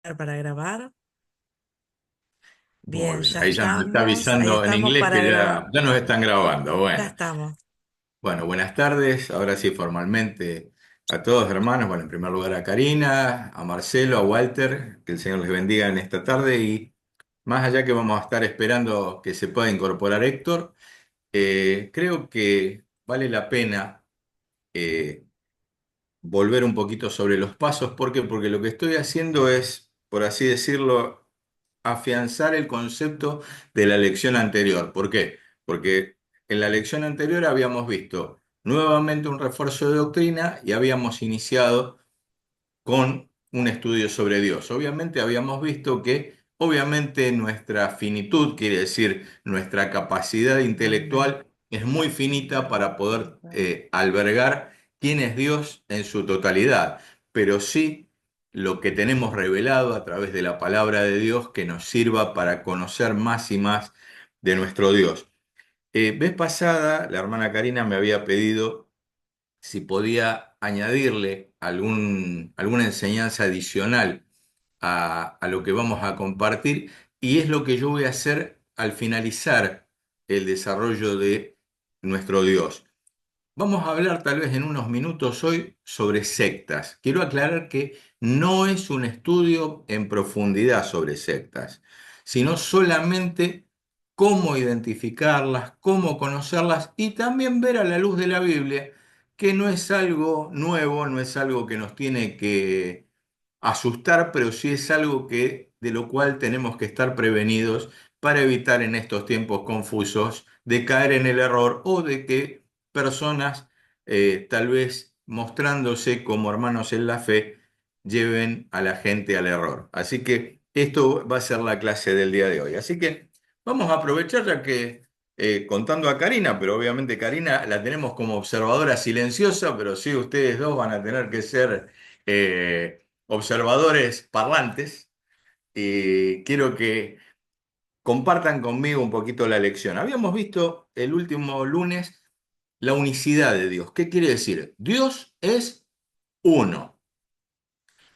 Para grabar. Muy Bien, bien, ahí ya nos está ahí avisando en estamos inglés para que grabar. ya nos están grabando. Ya Bueno, estamos. bueno, buenas tardes. Ahora sí, formalmente a todos hermanos. Bueno, en primer lugar a Karina, a Marcelo, a Walter, que el Señor les bendiga en esta tarde. Y más allá que vamos a estar esperando que se pueda incorporar Héctor, creo que vale la pena eh, volver un poquito sobre los pasos. ¿Por qué? Porque lo que estoy haciendo es, por así decirlo, afianzar el concepto de la lección anterior. ¿Por qué? Porque en la lección anterior habíamos visto nuevamente un refuerzo de doctrina y habíamos iniciado con un estudio sobre Dios. Obviamente habíamos visto que, obviamente, nuestra finitud, quiere decir nuestra capacidad intelectual, es muy finita para poder albergar quién es Dios en su totalidad, pero sí lo que tenemos revelado a través de la palabra de Dios que nos sirva para conocer más y más de nuestro Dios. Vez pasada, la hermana Karina me había pedido si podía añadirle alguna enseñanza adicional a lo que vamos a compartir, y es lo que yo voy a hacer al finalizar el desarrollo de nuestro Dios. Vamos a hablar tal vez en unos minutos hoy sobre sectas. Quiero aclarar que no es un estudio en profundidad sobre sectas, sino solamente cómo identificarlas, cómo conocerlas y también ver a la luz de la Biblia que no es algo nuevo, no es algo que nos tiene que asustar, pero sí es algo de lo cual tenemos que estar prevenidos para evitar en estos tiempos confusos de caer en el error o de que personas, tal vez mostrándose como hermanos en la fe, lleven a la gente al error. Así que esto va a ser la clase del día de hoy. Así que vamos a aprovechar ya que contando a Karina, pero obviamente Karina la tenemos como observadora silenciosa, pero sí ustedes dos van a tener que ser observadores parlantes, y quiero que compartan conmigo un poquito la lección. Habíamos visto el último lunes la unicidad de Dios. ¿Qué quiere decir? Dios es uno,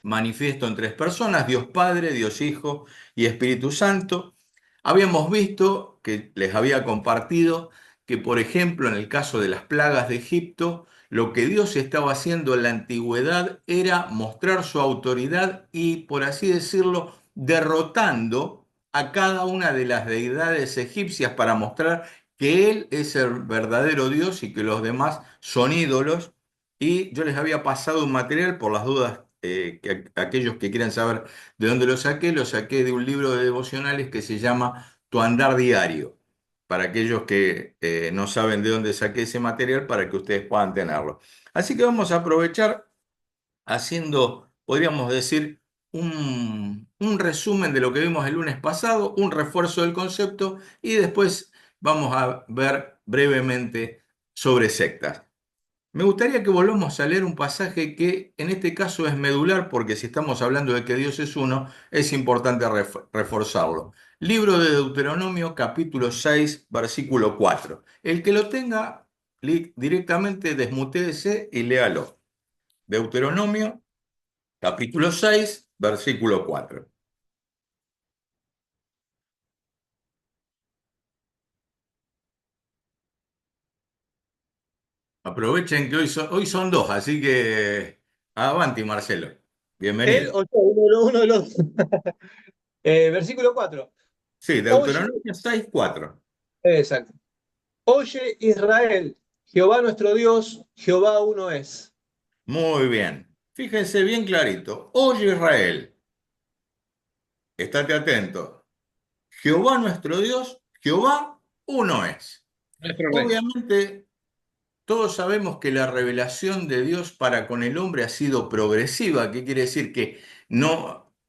manifiesto en tres personas: Dios Padre, Dios Hijo y Espíritu Santo. Habíamos visto que les había compartido que, por ejemplo, en el caso de las plagas de Egipto, lo que Dios estaba haciendo en la antigüedad era mostrar su autoridad y, por así decirlo, derrotando a cada una de las deidades egipcias para mostrar que Él es el verdadero Dios y que los demás son ídolos. Y yo les había pasado un material por las dudas, que aquellos que quieran saber de dónde lo saqué de un libro de devocionales que se llama Tu Andar Diario, para aquellos que no saben de dónde saqué ese material, para que ustedes puedan tenerlo. Así que vamos a aprovechar haciendo, podríamos decir, un resumen de lo que vimos el lunes pasado, un refuerzo del concepto, y después vamos a ver brevemente sobre sectas. Me gustaría que volvamos a leer un pasaje que en este caso es medular, porque si estamos hablando de que Dios es uno, es importante reforzarlo. Libro de Deuteronomio, capítulo 6, versículo 4. El que lo tenga directamente desmutéese y léalo. Deuteronomio, capítulo 6, versículo 4. Aprovechen que hoy son dos, así que avanti, Marcelo. Él Bienvenido. o yo, uno de los dos. Versículo 4. Sí, Oye, Deuteronomio 6, 4. exacto. Oye Israel, Jehová nuestro Dios, Jehová uno es. Muy bien. Fíjense bien clarito. Oye Israel, estate atento. Jehová nuestro Dios, Jehová uno es. Nuestro rey. Obviamente, todos sabemos que la revelación de Dios para con el hombre ha sido progresiva. ¿Qué quiere decir? Que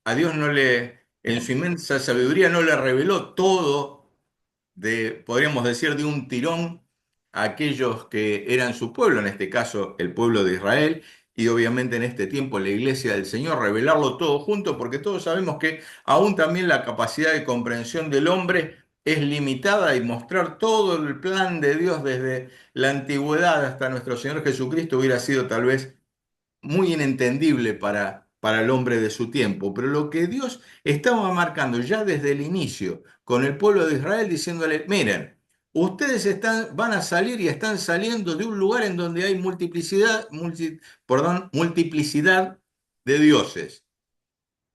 a Dios no le, en su inmensa sabiduría, no le reveló todo podríamos decir, de un tirón a aquellos que eran su pueblo, en este caso el pueblo de Israel, y obviamente en este tiempo la iglesia del Señor, revelarlo todo junto, porque todos sabemos que aún también la capacidad de comprensión del hombre es limitada, y mostrar todo el plan de Dios desde la antigüedad hasta nuestro Señor Jesucristo hubiera sido tal vez muy inentendible para el hombre de su tiempo, pero lo que Dios estaba marcando ya desde el inicio con el pueblo de Israel, diciéndole, miren, ustedes van a salir y están saliendo de un lugar en donde hay multiplicidad de dioses.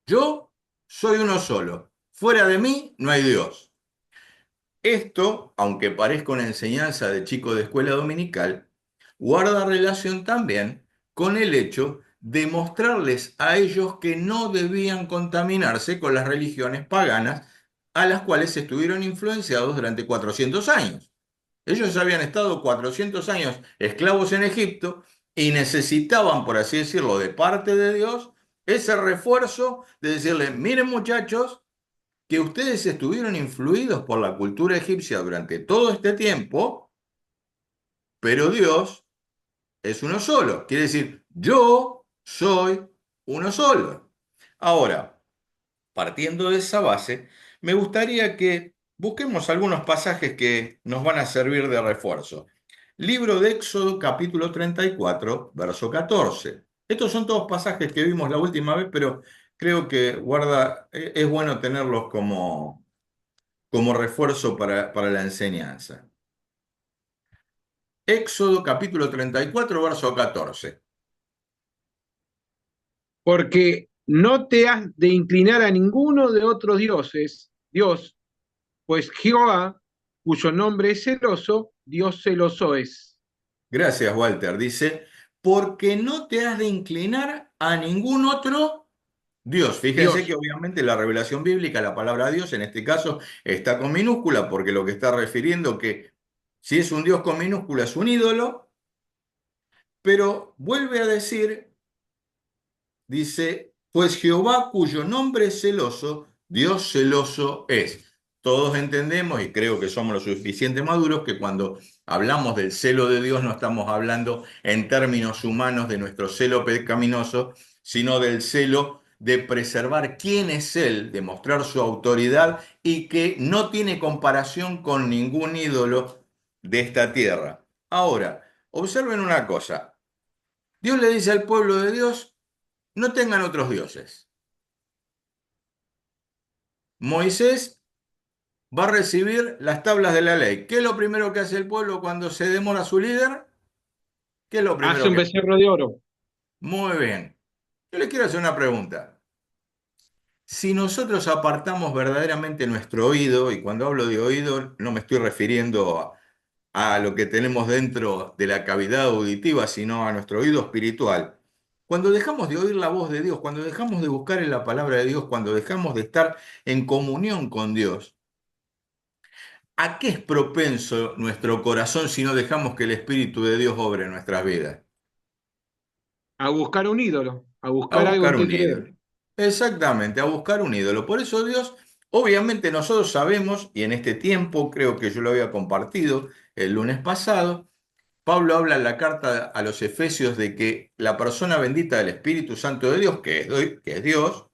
Yo soy uno solo. Fuera de mí no hay Dios. Esto, aunque parezca una enseñanza de chico de escuela dominical, guarda relación también con el hecho de mostrarles a ellos que no debían contaminarse con las religiones paganas a las cuales estuvieron influenciados durante 400 años. Ellos habían estado 400 años esclavos en Egipto y necesitaban, por así decirlo, de parte de Dios, ese refuerzo de decirles, miren muchachos, que ustedes estuvieron influidos por la cultura egipcia durante todo este tiempo, pero Dios es uno solo. Quiere decir, yo soy uno solo. Ahora, partiendo de esa base, me gustaría que busquemos algunos pasajes que nos van a servir de refuerzo. Libro de Éxodo, capítulo 34, verso 14. Estos son todos pasajes que vimos la última vez, pero creo que es bueno tenerlos como refuerzo para la enseñanza. Éxodo capítulo 34, verso 14. Porque no te has de inclinar a ninguno de otros dioses, Dios, pues Jehová, cuyo nombre es celoso, Dios celoso es. Gracias, Walter. Dice, porque no te has de inclinar a ningún otro Dios. Fíjense que Dios. obviamente la revelación bíblica, la palabra Dios en este caso está con minúscula, porque lo que está refiriendo que si es un Dios con minúscula es un ídolo, pero vuelve a decir. Dice, pues Jehová cuyo nombre es celoso, Dios celoso es. Todos entendemos y creo que somos lo suficiente maduros que cuando hablamos del celo de Dios no estamos hablando en términos humanos de nuestro celo pecaminoso, sino del celo de preservar quién es Él, de mostrar su autoridad y que no tiene comparación con ningún ídolo de esta tierra. Ahora, observen una cosa. Dios le dice al pueblo de Dios, no tengan otros dioses. Moisés va a recibir las tablas de la ley. ¿Qué es lo primero que hace el pueblo cuando se demora su líder? ¿Qué es lo Hace primero un que hace? becerro de oro. Muy bien. Yo le quiero hacer una pregunta. Si nosotros apartamos verdaderamente nuestro oído, y cuando hablo de oído no me estoy refiriendo a lo que tenemos dentro de la cavidad auditiva, sino a nuestro oído espiritual. Cuando dejamos de oír la voz de Dios, cuando dejamos de buscar en la palabra de Dios, cuando dejamos de estar en comunión con Dios, ¿a qué es propenso nuestro corazón si no dejamos que el Espíritu de Dios obre en nuestras vidas? A buscar un ídolo, a A buscar algo en buscar que un creer. ídolo. Exactamente, a buscar un ídolo. Por eso Dios, obviamente nosotros sabemos, y en este tiempo creo que yo lo había compartido el lunes pasado, Pablo habla en la carta a los Efesios de que la persona bendita del Espíritu Santo de Dios, que es Dios,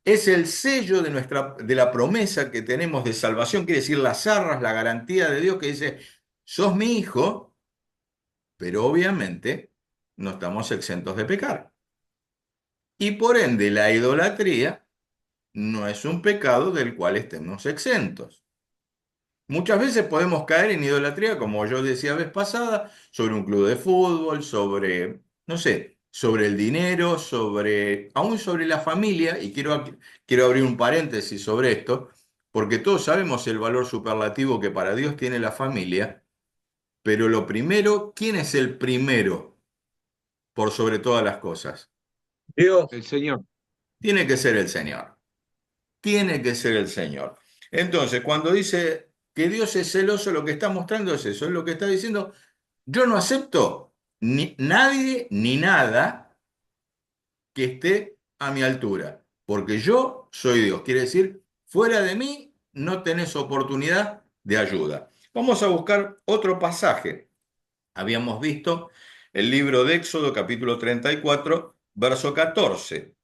es el sello de la promesa que tenemos de salvación, quiere decir las arras, la garantía de Dios que dice, sos mi hijo, pero obviamente no estamos exentos de pecar. Y por ende la idolatría no es un pecado del cual estemos exentos. Muchas veces podemos caer en idolatría, como yo decía vez pasada, sobre un club de fútbol, sobre, no sé, sobre el dinero, aún sobre la familia, y quiero abrir un paréntesis sobre esto, porque todos sabemos el valor superlativo que para Dios tiene la familia, pero lo primero, ¿quién es el primero por sobre todas las cosas? El Señor. Tiene que ser el Señor. Tiene que ser el Señor. Entonces, cuando dice que Dios es celoso, lo que está mostrando es eso, es lo que está diciendo, yo no acepto ni nadie ni nada que esté a mi altura, porque yo soy Dios. Quiere decir, fuera de mí no tenés oportunidad de ayuda. Vamos a buscar otro pasaje. Habíamos visto el libro de Éxodo, capítulo 34, verso 14.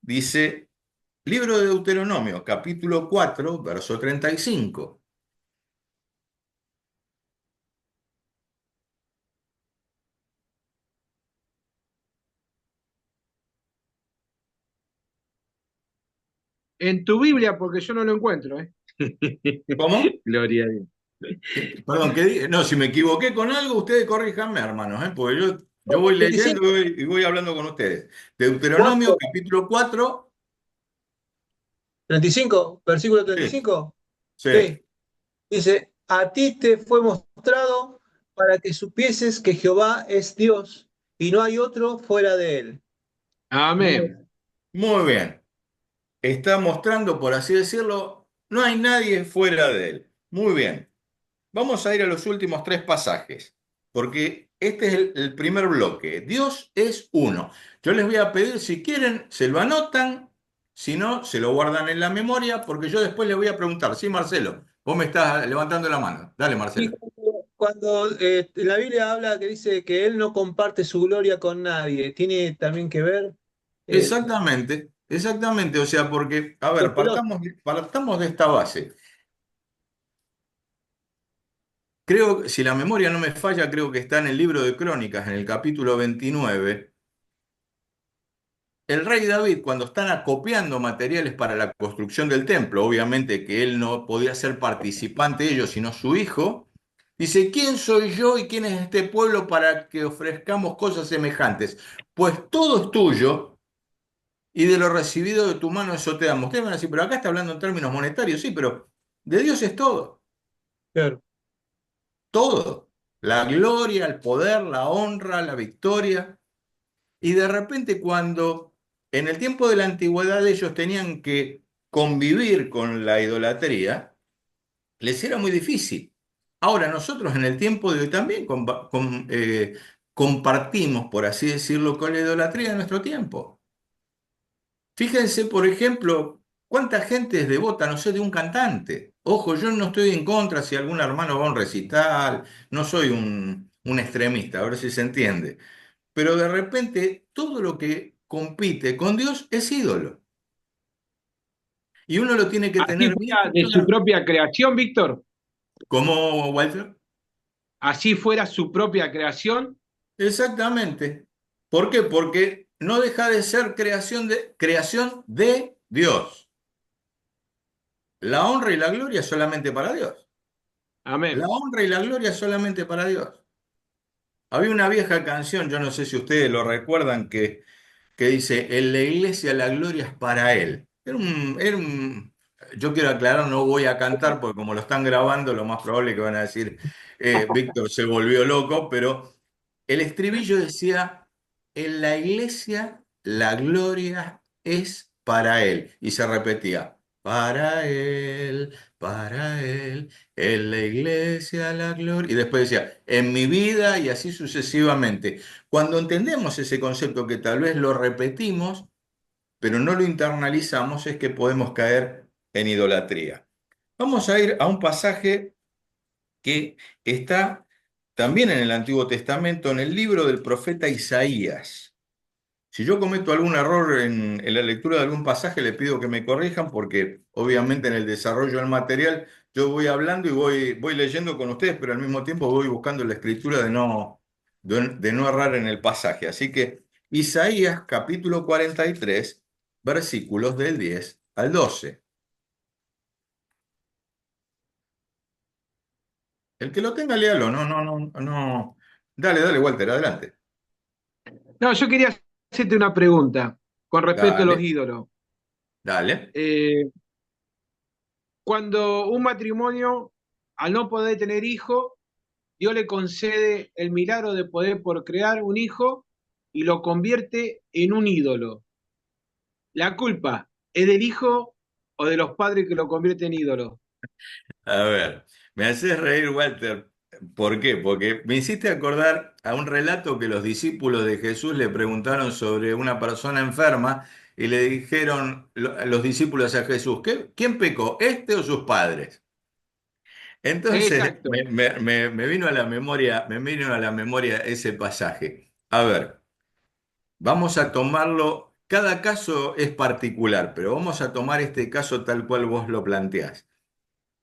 Dice, libro de Deuteronomio, capítulo 4, verso 35. En tu Biblia, porque yo no lo encuentro, ¿eh? ¿Cómo? Gloria a Dios. Perdón, ¿qué dije? No, si me equivoqué con algo, ustedes corríjanme, hermanos, porque yo voy leyendo 25, y voy hablando con ustedes. Deuteronomio 4, capítulo 4. 35, versículo Sí, 35. sí. Sí, dice, a ti te fue mostrado para que supieses que Jehová es Dios y no hay otro fuera de él. Muy, Amén. muy bien. Está mostrando, por así decirlo, no hay nadie fuera de él. Muy bien. Vamos a ir a los últimos tres pasajes, porque este es el primer bloque. Dios es uno. Yo les voy a pedir, si quieren, se lo anotan, si no, se lo guardan en la memoria, porque yo después les voy a preguntar. Sí, Marcelo, vos me estás levantando la mano. Dale, Y Marcelo. cuando la Biblia habla que dice que él no comparte su gloria con nadie, tiene también que ver eh, Exactamente, exactamente. O sea, porque, a ver, porque partamos de esta base. Creo, si la memoria no me falla, creo que está en el libro de Crónicas, en el capítulo 29. El rey David, cuando están acopiando materiales para la construcción del templo, obviamente que él no podía ser participante de ello, sino su hijo, dice, ¿quién soy yo y quién es este pueblo para que ofrezcamos cosas semejantes? Pues todo es tuyo y de lo recibido de tu mano eso te damos. Ustedes van a decir, pero acá está hablando en términos monetarios, sí, pero de Dios es todo, claro. todo. La gloria, el poder, la honra, la victoria. Y de repente cuando en el tiempo de la antigüedad ellos tenían que convivir con la idolatría, les era muy difícil. Ahora nosotros en el tiempo de hoy también compartimos, por así decirlo, con la idolatría de nuestro tiempo. Fíjense, por ejemplo, cuánta gente es devota, no sé, de un cantante. Ojo, yo no estoy en contra si algún hermano va a un recital, no soy un extremista, a ver si se entiende. Pero de repente todo lo que compite con Dios es ídolo. Y uno lo tiene que Así tener bien fuera de su propia creación, Víctor. como Walter. Así fuera su propia creación. Exactamente. ¿Por qué? Porque no deja de ser creación de Dios. La honra y la gloria solamente para Dios. La Amén. honra y la gloria solamente para Dios. Había una vieja canción, yo no sé si ustedes lo recuerdan, que dice, en la iglesia la gloria es para él. Yo quiero aclarar, no voy a cantar porque como lo están grabando, lo más probable es que van a decir, Víctor se volvió loco, pero el estribillo decía, en la iglesia la gloria es para él. Y se repetía, para él, en la iglesia la gloria. Y después decía, en mi vida y así sucesivamente. Cuando entendemos ese concepto que tal vez lo repetimos, pero no lo internalizamos, es que podemos caer en idolatría. Vamos a ir a un pasaje que está también en el Antiguo Testamento, en el libro del profeta Isaías. Si yo cometo algún error en la lectura de algún pasaje, le pido que me corrijan porque obviamente en el desarrollo del material yo voy hablando y voy leyendo con ustedes, pero al mismo tiempo voy buscando la escritura de no errar en el pasaje. Así que Isaías capítulo 43, versículos del 10 al 12. El que lo tenga, léalo. No, no, no, no. Dale, dale, Walter, adelante. No, yo quería hacerte una pregunta con respecto a los Dale, ídolos. dale. Eh, Cuando un matrimonio, al no poder tener hijo, Dios le concede el milagro de poder procrear un hijo y lo convierte en un ídolo. ¿La culpa es del hijo o de los padres que lo convierten en ídolo? A ver, me haces reír, Walter. ¿Por qué? Porque me hiciste acordar a un relato que los discípulos de Jesús le preguntaron sobre una persona enferma y le dijeron los discípulos a Jesús, ¿quién pecó, este o sus padres? Entonces Exacto. me vino a la memoria, me vino a la memoria ese pasaje. A ver, vamos a tomarlo, cada caso es particular, pero vamos a tomar este caso tal cual vos lo planteás.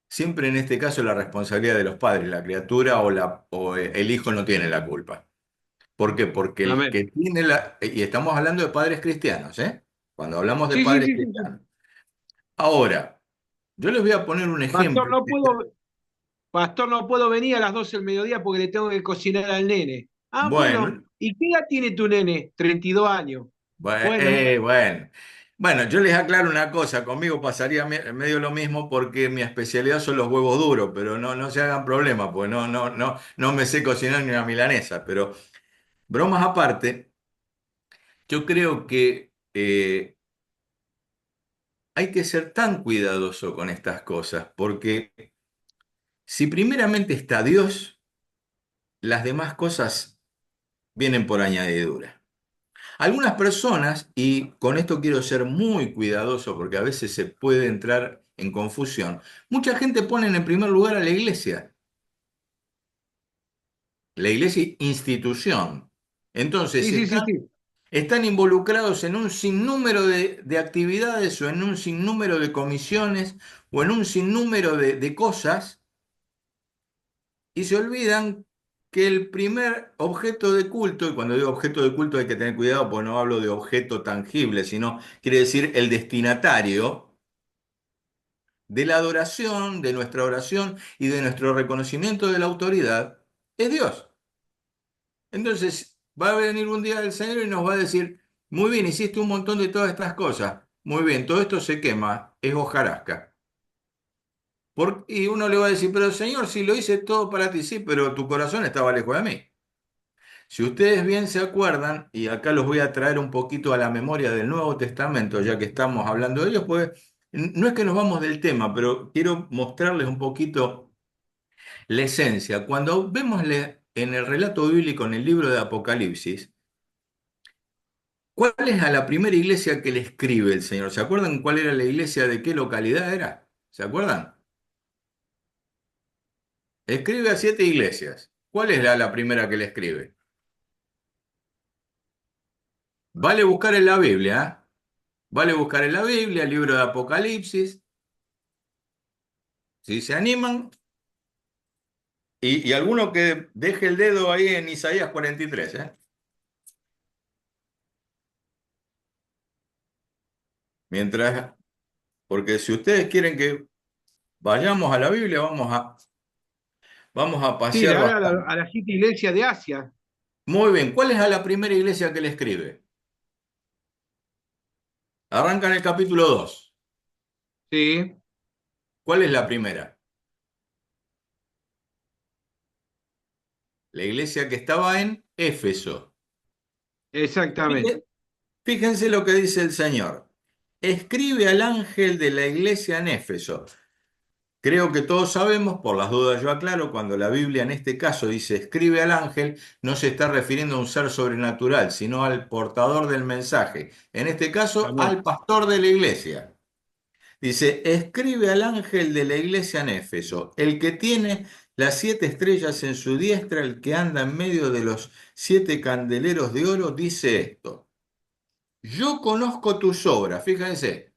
Siempre en este caso la responsabilidad de los padres, la criatura o el hijo no tiene la culpa. ¿Por qué? Porque el Amén. que y estamos hablando de padres cristianos, ¿eh? Cuando hablamos de Sí, sí, padres sí, sí, sí. cristianos. Ahora, yo les voy a poner un Pastor, ejemplo. no puedo venir a las 12 del mediodía porque le tengo que cocinar al nene. Ah, bueno, Bueno, ¿y qué edad tiene tu nene? 32 años. Bueno, bueno. Bueno, yo les aclaro una cosa, conmigo pasaría medio lo mismo porque mi especialidad son los huevos duros, pero no se hagan problema, pues no me sé cocinar ni una milanesa, pero bromas aparte, yo creo que hay que ser tan cuidadoso con estas cosas, porque si primeramente está Dios, las demás cosas vienen por añadidura. Algunas personas, y con esto quiero ser muy cuidadoso porque a veces se puede entrar en confusión, mucha gente pone en primer lugar a la iglesia institución. Entonces, sí, sí, sí, sí. están involucrados en un sinnúmero de actividades o en un sinnúmero de comisiones o en un sinnúmero de cosas y se olvidan que el primer objeto de culto, y cuando digo objeto de culto hay que tener cuidado porque no hablo de objeto tangible, sino quiere decir el destinatario de la adoración, de nuestra oración y de nuestro reconocimiento de la autoridad, es Dios. Entonces va a venir un día el Señor y nos va a decir, muy bien, hiciste un montón de todas estas cosas, muy bien, todo esto se quema, es hojarasca. Y uno le va a decir, pero Señor, si lo hice todo para ti, sí, pero tu corazón estaba lejos de mí. Si ustedes bien se acuerdan, y acá los voy a traer un poquito a la memoria del Nuevo Testamento, ya que estamos hablando de ellos, pues no es que nos vamos del tema, pero quiero mostrarles un poquito la esencia. Cuando vemos en el relato bíblico, en el libro de Apocalipsis, ¿cuál es a la primera iglesia que le escribe el Señor? ¿Se acuerdan cuál era la iglesia, de qué localidad era? ¿Se acuerdan? Escribe a 7 iglesias. ¿Cuál es la primera que le escribe? Vale buscar en la Biblia, ¿eh? Vale buscar en la Biblia, el libro de Apocalipsis, si se animan, y alguno que deje el dedo ahí en Isaías 43, ¿eh? Mientras, porque si ustedes quieren que vayamos a la Biblia, vamos a Sí, le pasear habla bastante. a la siete iglesias de Asia. Muy bien, ¿cuál es a la primera iglesia que le escribe? Arranca en el capítulo 2. Sí, ¿Cuál es la primera? La iglesia que estaba en Éfeso. exactamente. Fíjense fíjense lo que dice el Señor. Escribe al ángel de la iglesia en Éfeso. Creo que todos sabemos, por las dudas yo aclaro, cuando la Biblia en este caso dice escribe al ángel, no se está refiriendo a un ser sobrenatural, sino al portador del mensaje. En este caso, Amén. al pastor de la iglesia. Dice, escribe al ángel de la iglesia en Éfeso, el que tiene las 7 estrellas en su diestra, el que anda en medio de los 7 candeleros de oro, dice esto. Yo conozco tus obras, fíjense.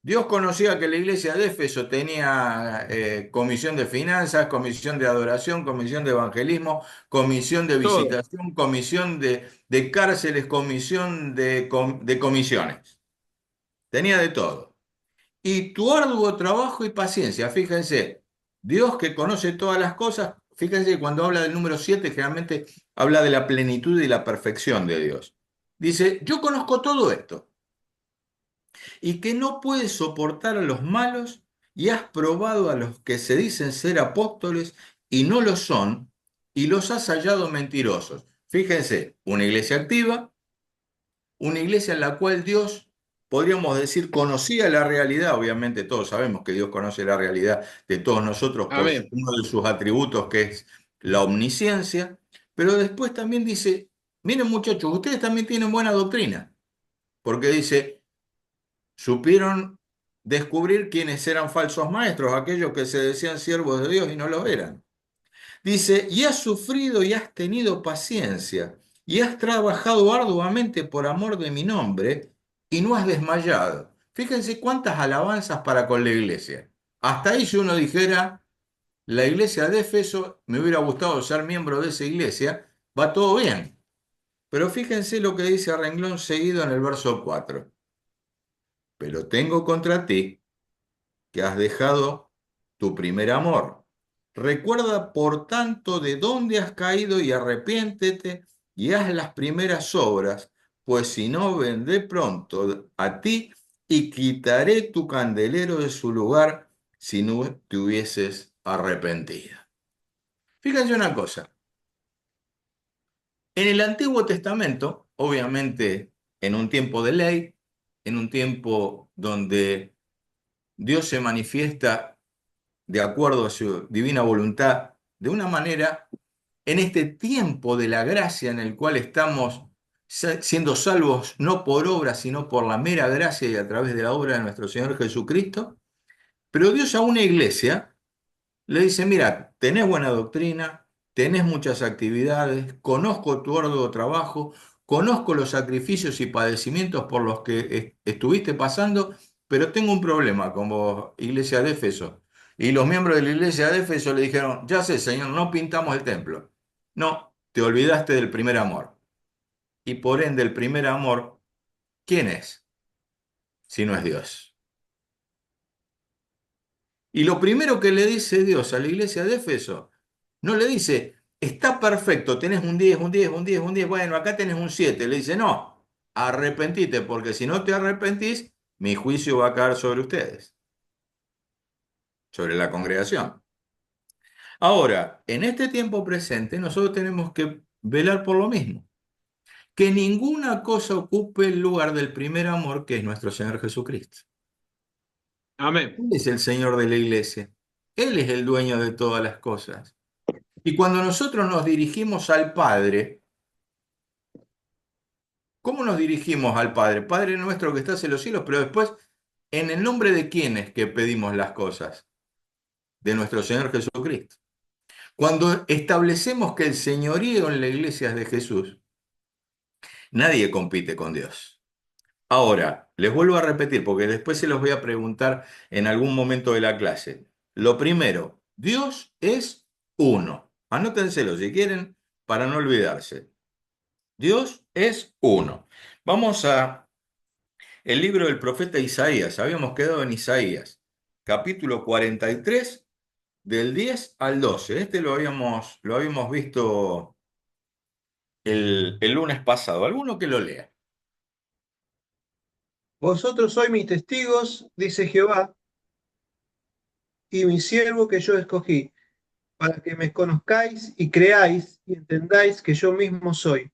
Dios conocía que la iglesia de Éfeso tenía comisión de finanzas, comisión de adoración, comisión de evangelismo, comisión de Todo, visitación, comisión de cárceles, comisión de comisiones. Tenía de todo. Y tu arduo trabajo y paciencia, fíjense, Dios que conoce todas las cosas, fíjense que cuando habla del número 7 generalmente habla de la plenitud y la perfección de Dios. Dice, yo conozco todo esto y que no puedes soportar a los malos y has probado a los que se dicen ser apóstoles y no lo son y los has hallado mentirosos. Fíjense, una iglesia activa, una iglesia en la cual Dios, podríamos decir, conocía la realidad. Obviamente todos sabemos que Dios conoce la realidad de todos nosotros por amén. uno de sus atributos que es la omnisciencia, pero después también dice, miren muchachos, ustedes también tienen buena doctrina, porque dice, supieron descubrir quiénes eran falsos maestros, aquellos que se decían siervos de Dios y no lo eran. Dice, y has sufrido y has tenido paciencia, y has trabajado arduamente por amor de mi nombre, y no has desmayado. Fíjense cuántas alabanzas para con la iglesia. Hasta ahí si uno dijera, la iglesia de Éfeso, me hubiera gustado ser miembro de esa iglesia, va todo bien. Pero fíjense lo que dice a renglón seguido en el verso 4. Pero tengo contra ti que has dejado tu primer amor. Recuerda, por tanto, de dónde has caído y arrepiéntete y haz las primeras obras, pues si no, vendré pronto a ti y quitaré tu candelero de su lugar si no te hubieses arrepentido. Fíjense una cosa, en el Antiguo Testamento, obviamente en un tiempo de ley, en un tiempo donde Dios se manifiesta de acuerdo a su divina voluntad de una manera, en este tiempo de la gracia en el cual estamos siendo salvos no por obra, sino por la mera gracia y a través de la obra de nuestro Señor Jesucristo, pero Dios a una iglesia le dice, mira, tenés buena doctrina, tenés muchas actividades, conozco tu arduo trabajo, conozco los sacrificios y padecimientos por los que estuviste pasando, pero tengo un problema con vos, iglesia de Éfeso. Y los miembros de la iglesia de Éfeso le dijeron, ya sé, Señor, no pintamos el templo. No, te olvidaste del primer amor. Y por ende, el primer amor, ¿quién es? Si no es Dios. Y lo primero que le dice Dios a la iglesia de Éfeso, no le dice, está perfecto, tenés un 10, un 10, un 10, un 10, bueno, acá tenés un 7. Le dice, no, arrepentite, porque si no te arrepentís, mi juicio va a caer sobre ustedes, sobre la congregación. Ahora, en este tiempo presente, nosotros tenemos que velar por lo mismo, que ninguna cosa ocupe el lugar del primer amor que es nuestro Señor Jesucristo. Amén. Él es el Señor de la iglesia, Él es el dueño de todas las cosas. Y cuando nosotros nos dirigimos al Padre, ¿cómo nos dirigimos al Padre? Padre nuestro que estás en los cielos, pero después, ¿en el nombre de quién es que pedimos las cosas? De nuestro Señor Jesucristo. Cuando establecemos que el señorío en la iglesia es de Jesús, nadie compite con Dios. Ahora, les vuelvo a repetir, porque después se los voy a preguntar en algún momento de la clase. Lo primero, Dios es uno. Anótenselo si quieren, para no olvidarse. Dios es uno. Vamos a el libro del profeta Isaías. Habíamos quedado en Isaías, capítulo 43, del 10 al 12. Este lo habíamos visto el lunes pasado. ¿Alguno que lo lea? Vosotros sois mis testigos, dice Jehová, y mi siervo que yo escogí, para que me conozcáis y creáis y entendáis que yo mismo soy.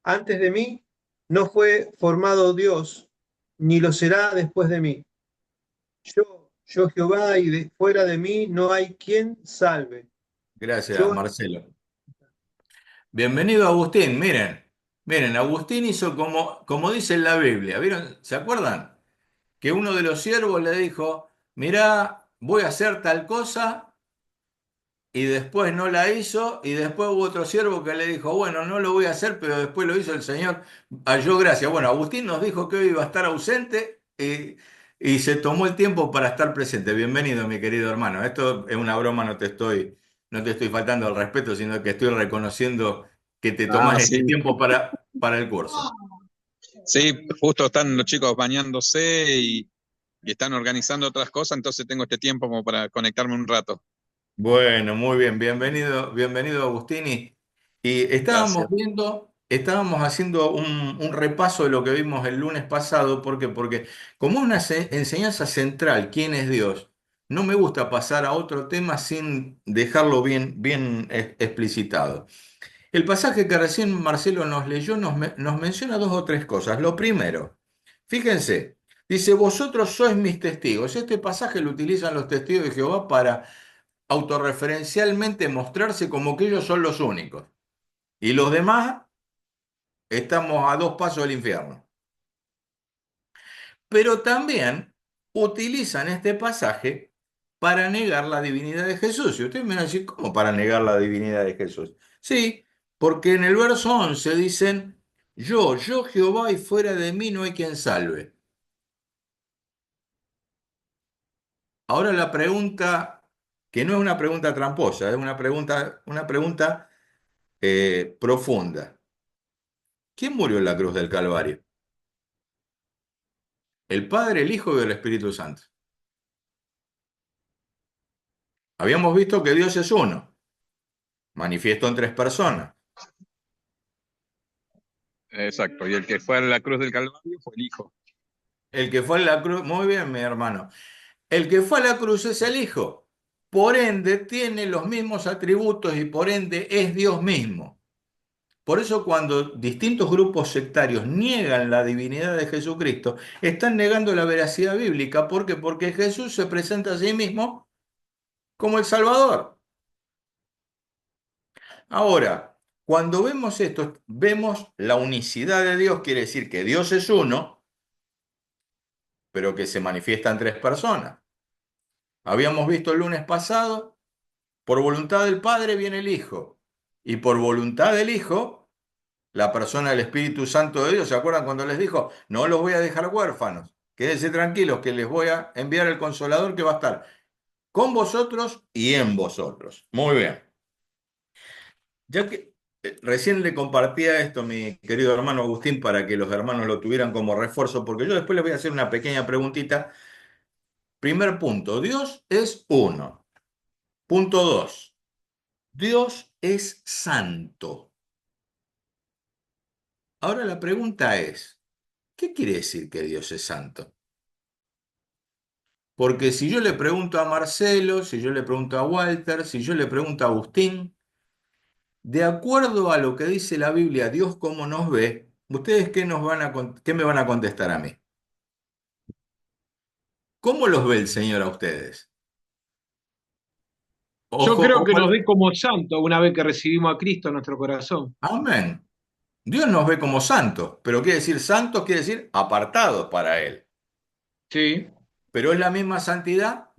Antes de mí no fue formado Dios, ni lo será después de mí. Yo Jehová, y fuera de mí no hay quien salve. Gracias, Yo, Marcelo. Bienvenido, Agustín. Miren, Agustín hizo como dice en la Biblia. ¿Vieron? ¿Se acuerdan? Que uno de los siervos le dijo, mirá, voy a hacer tal cosa y después no la hizo, y después hubo otro siervo que le dijo, bueno, no lo voy a hacer, pero después lo hizo el Señor, halló gracia. Bueno, Agustín nos dijo que hoy iba a estar ausente y se tomó el tiempo para estar presente. Bienvenido, mi querido hermano. Esto es una broma, no te estoy faltando al respeto, sino que estoy reconociendo que te Ah, tomás sí, este tiempo para el curso. sí, justo están los chicos bañándose y están organizando otras cosas, entonces tengo este tiempo como para conectarme un rato. Bueno, muy bien, bienvenido Agustini. Y estábamos Gracias. estábamos haciendo un repaso de lo que vimos el lunes pasado. ¿Por qué? Porque como una enseñanza central, ¿quién es Dios? No me gusta pasar a otro tema sin dejarlo bien explicitado. El pasaje que recién Marcelo nos leyó nos menciona dos o tres cosas. Lo primero, fíjense, dice, vosotros sois mis testigos. Este pasaje lo utilizan los testigos de Jehová para autorreferencialmente mostrarse como que ellos son los únicos. Y los demás estamos a dos pasos del infierno. Pero también utilizan este pasaje para negar la divinidad de Jesús. Y ustedes me van a decir, ¿cómo para negar la divinidad de Jesús? Sí, porque en el verso 11 dicen, yo Jehová y fuera de mí no hay quien salve. Ahora la pregunta, que no es una pregunta tramposa, es una pregunta profunda. ¿Quién murió en la cruz del Calvario? El Padre, el Hijo y el Espíritu Santo. Habíamos visto que Dios es uno, manifiesto en tres personas. Exacto. Y el que fue a la cruz del Calvario fue el Hijo. El que fue a la cruz, muy bien, mi hermano. El que fue a la cruz es el Hijo. Por ende, tiene los mismos atributos y por ende es Dios mismo. Por eso cuando distintos grupos sectarios niegan la divinidad de Jesucristo, están negando la veracidad bíblica. ¿Por qué? Porque Jesús se presenta a sí mismo como el Salvador. Ahora, cuando vemos esto, vemos la unicidad de Dios, quiere decir que Dios es uno, pero que se manifiesta en tres personas. Habíamos visto el lunes pasado, por voluntad del Padre viene el Hijo, y por voluntad del Hijo, la persona del Espíritu Santo de Dios. ¿Se acuerdan cuando les dijo, no los voy a dejar huérfanos? Quédense tranquilos que les voy a enviar el Consolador que va a estar con vosotros y en vosotros. Muy bien. Ya que recién le compartía esto a mi querido hermano Agustín para que los hermanos lo tuvieran como refuerzo, porque yo después les voy a hacer una pequeña preguntita. Primer punto, Dios es uno. Punto dos, Dios es santo. Ahora la pregunta es, ¿qué quiere decir que Dios es santo? Porque si yo le pregunto a Marcelo, si yo le pregunto a Walter, si yo le pregunto a Agustín, de acuerdo a lo que dice la Biblia, Dios cómo nos ve, ¿ustedes qué me van a contestar a mí? ¿Cómo los ve el Señor a ustedes? Yo Ojo, creo que ojo. nos ve como santos una vez que recibimos a Cristo en nuestro corazón. Amén. Dios nos ve como santos, pero quiere decir santos, quiere decir apartados para Él. Sí. Pero es la misma santidad.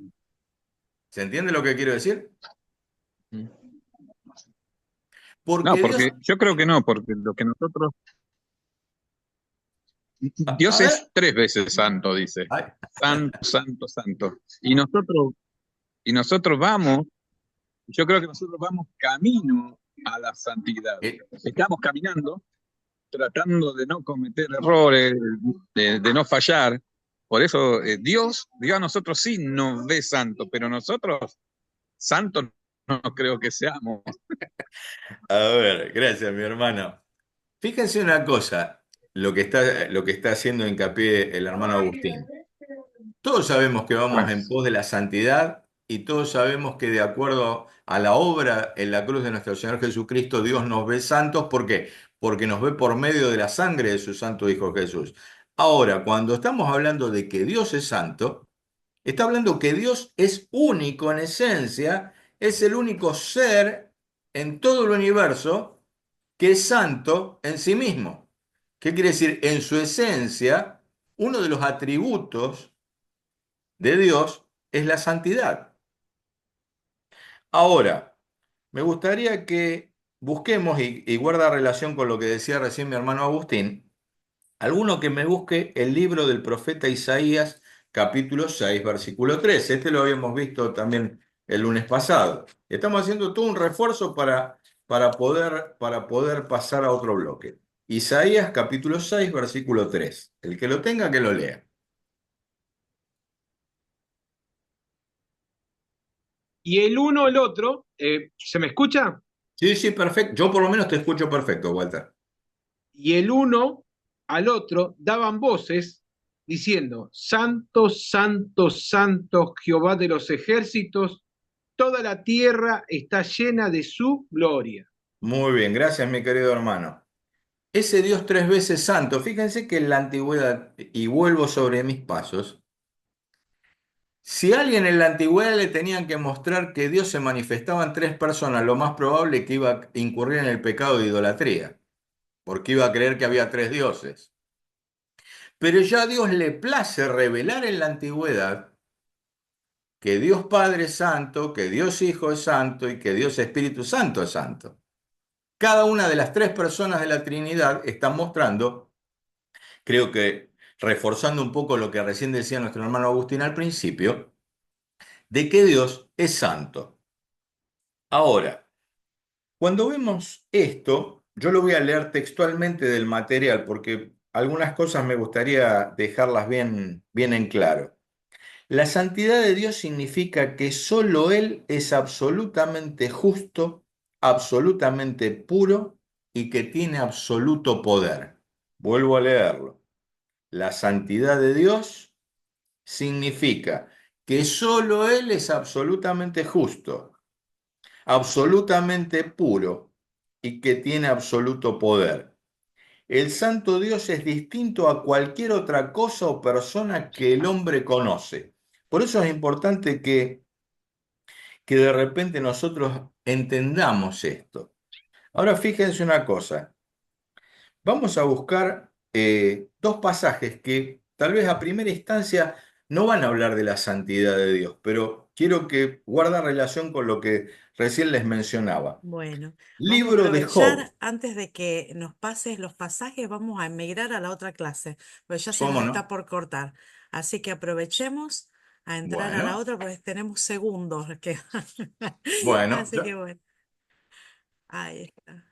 ¿Se entiende lo que quiero decir? No, Porque Dios, porque yo creo que no, porque lo que nosotros, a Dios ver, es tres veces santo, dice. ay, Santo, santo, santo. Y nosotros vamos, yo creo que nosotros vamos camino a la santidad. eh, Estamos caminando, tratando de no cometer errores, de no fallar. Por eso Dios a nosotros sí nos ve santo, pero nosotros santos no creo que seamos. a ver, gracias, mi hermano. Fíjense una cosa, lo que está haciendo hincapié el hermano Agustín. Todos sabemos que vamos en pos de la santidad y todos sabemos que de acuerdo a la obra en la cruz de nuestro Señor Jesucristo, Dios nos ve santos. ¿Por qué? Porque nos ve por medio de la sangre de su Santo Hijo Jesús. Ahora, cuando estamos hablando de que Dios es santo, está hablando que Dios es único en esencia, es el único ser en todo el universo que es santo en sí mismo. ¿Qué quiere decir? En su esencia, uno de los atributos de Dios es la santidad. Ahora, me gustaría que busquemos, y guarda relación con lo que decía recién mi hermano Agustín, alguno que me busque el libro del profeta Isaías, capítulo 6 versículo 3. Este lo habíamos visto también el lunes pasado. Estamos haciendo todo un refuerzo para poder pasar a otro bloque. Isaías, capítulo 6 versículo 3. El que lo tenga, que lo lea. Y el uno, el otro, ¿se me escucha? Sí, sí, perfecto. Yo por lo menos te escucho perfecto, Walter. Y el uno al otro daban voces diciendo, Santo, Santo, Santo Jehová de los ejércitos, toda la tierra está llena de su gloria. Muy bien, gracias, mi querido hermano. Ese Dios tres veces santo, fíjense que en la antigüedad, y vuelvo sobre mis pasos, si a alguien en la antigüedad le tenían que mostrar que Dios se manifestaba en tres personas, lo más probable es que iba a incurrir en el pecado de idolatría, porque iba a creer que había tres dioses. Pero ya a Dios le place revelar en la antigüedad que Dios Padre es santo, que Dios Hijo es santo y que Dios Espíritu Santo es santo. Cada una de las tres personas de la Trinidad están mostrando, creo que reforzando un poco lo que recién decía nuestro hermano Agustín al principio, de que Dios es santo. Ahora, cuando vemos esto, yo lo voy a leer textualmente del material porque algunas cosas me gustaría dejarlas bien, bien en claro. La santidad de Dios significa que solo Él es absolutamente justo, absolutamente puro y que tiene absoluto poder. Vuelvo a leerlo. La santidad de Dios significa que solo Él es absolutamente justo, absolutamente puro y que tiene absoluto poder. El santo Dios es distinto a cualquier otra cosa o persona que el hombre conoce. Por eso es importante que de repente nosotros entendamos esto. Ahora fíjense una cosa, vamos a buscar dos pasajes que tal vez a primera instancia no van a hablar de la santidad de Dios, pero quiero que guarden relación con lo que recién les mencionaba. Bueno, vamos a Libro de Job, aprovechar antes de que nos pases los pasajes, vamos a emigrar a la otra clase, pues ya se nos ¿cómo está no? por cortar. Así que aprovechemos a entrar a la Bueno, otra, pues tenemos segundos que bueno, Así que bueno, ahí está.